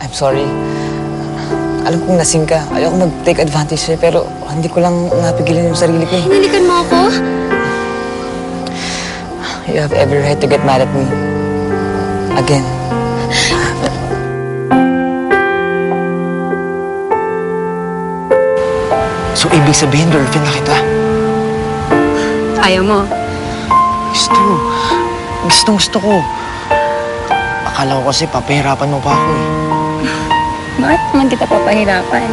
I'm sorry. Alam kong lasing ka. Ayoko mag-take advantage sa'yo, pero hindi ko lang napigilan yung sarili ko. Hinalikan mo ako? You have every right to get mad at me. Again. So, ibig sabihin, girlfriend na kita? Ayaw mo? Gusto ko. Akala ko kasi papahirapan mo pa ako eh. Bakit naman kita papahirapan?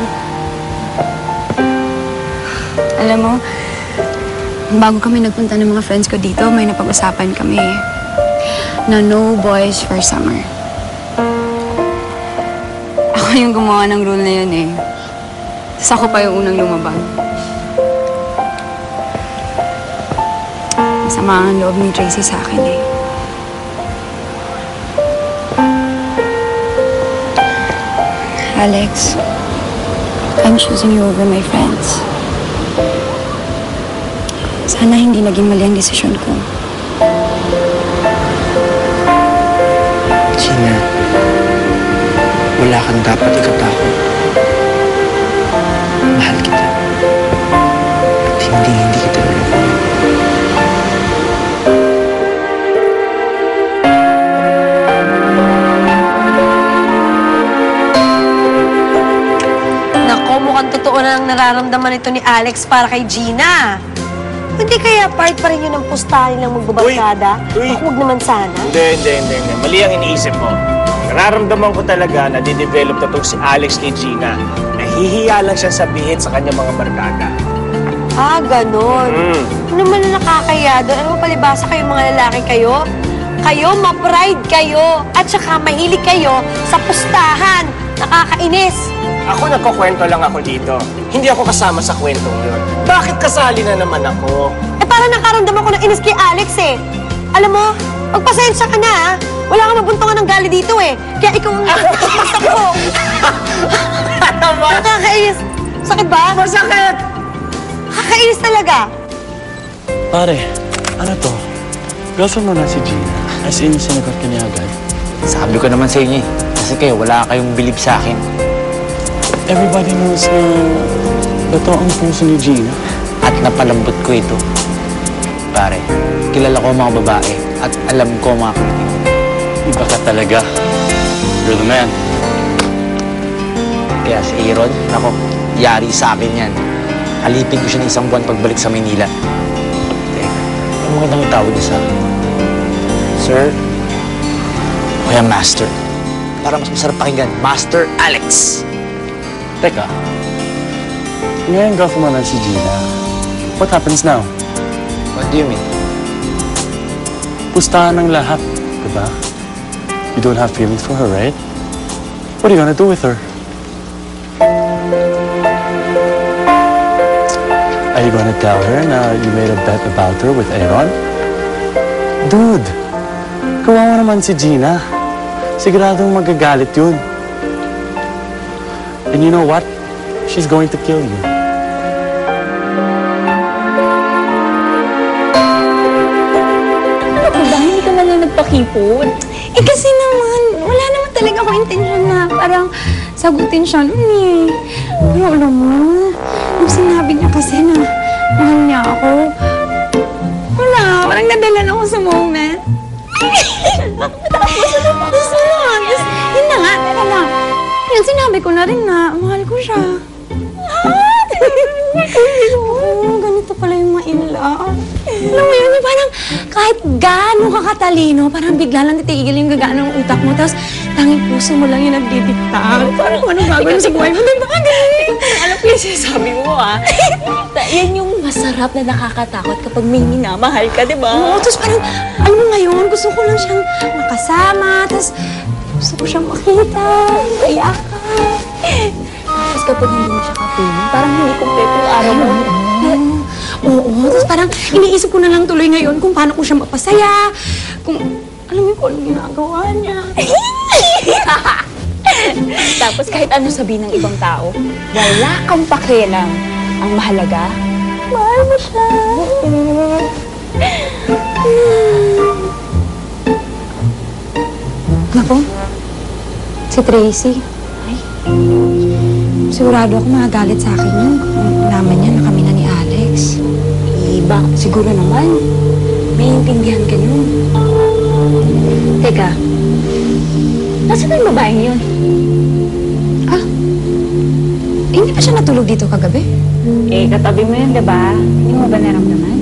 Alam mo, bago kami nagpunta ng mga friends ko dito, may napag-usapan kami na no boys for summer. Ako yung gumawa ng rule na yun eh. Tapos ako pa yung unang lumabag. Masama ang loob ni Tracy sa akin eh. Alex, I'm choosing you over my friends. Sana hindi naging mali ang desisyon ko. Gina, wala kang dapat ikatakot. Mahal kita. At hindi kita naloko. Nako, mukhang totoo na ang nararamdaman nito ni Alex para kay Gina. Hindi kaya part pa rin yun ng pustahan nilang magbabarkada? Uy! Huwag naman sana. Hindi. Mali ang iniisip mo. Nararamdaman ko talaga na didevelop na itong si Alex kay Gina. Nahihiya lang siya sabihin sa kanyang mga barkada. Ah, ganon. Ano naman na nakakaya doon? Ano mo palibasa kayo mga lalaki kayo? Kayo, ma-pride kayo. At saka mahilig kayo sa pustahan. Nakakainis. Ako nagkukwento lang ako dito. Hindi ako kasama sa kwentong yun. Bakit kasali na naman ako? Eh, parang nakaramdam ako ng inis kay Alex eh. Alam mo, magpasensya ka na ha. Wala kang mabuntungan ng gali dito eh. Kaya ikaw ang nakakasakit ko. Nakakainis. Sakit ba? Masakit! Nakakainis talaga. Pare, ano to? Girlfriend mo na si Gina. As in, sinagot ka niya agad. Sabi ko naman sa inyo eh. Kasi kayo, wala kayong believe sa akin. Everybody knows na totoo ang puso ni Gina. At napalambot ko ito. Pare, kilala ko ang mga babae at alam ko ang mga kulitin. Iba ka talaga. You're the man. Kaya si Aaron, ako, yari sa akin yan. Alipin ko siya ng isang buwan pagbalik sa Maynila. Teka, ano magandang itawag niya sa akin? Sir? O kaya Master? Para mas masarap pakinggan, Master Alex! Teka, ngayon girlfriend mo na si Gina. What happens now? What do you mean? Pustahan ng lahat, diba? You don't have feelings for her, right? What are you gonna do with her? Are you gonna tell her na you made a bet about her with Aaron? Dude, kawawa naman si Gina. Siguradong magagalit yun. And you know what? She's going to kill you. Ako ba? Hindi ka man lang nagpakipot? Eh kasi naman, wala naman talaga ako intensyon na parang sagutin siya nun eh. Pero alam mo, yung sinabi niya kasi na mahal niya ako, parang nadalan ako sa moment. Tapos yun na nga, teka lang. Yun, sinabi ko na rin na mahal ko siya. Oo, ganito pala yung maila. Alam mo yun, parang kahit gaano ka katalino, parang bigla lang titigil yung gagana ng utak mo, tapos tanging puso mo lang yung nagdidikta. Parang kung anong gagawin sa buhay mo, di ba? Alam ko yung sinasabi mo, ah. Yan yung masarap na nakakatakot kapag may minamahal ka, di ba? Oo, tapos parang, alam mo ngayon, gusto ko lang siyang makasama, tapos gusto ko siyang makita, mayakan. Tapos kapag hindi mo siya kapiling, parang hindi kompleto yung araw mo. Oo, tapos parang iniisip ko na lang tuloy ngayon kung paano ko siya mapasaya, kung alam mo kung anong ginagawa niya. Tapos kahit ano sabihin ng ibang tao, wala kang pakialam. Ang mahalaga, mahal mo siya. Naku, si Tracy. Sigurado ako magagalit sa akin yun kung naman niya na kami na ni Alex. Iba, siguro naman. May intindihan ka yun. Teka, nasaan na yung babaeng yun? Hindi pa siya natulog dito kagabi? Eh, katabi mo yun, diba? Hindi mo ba naramdaman?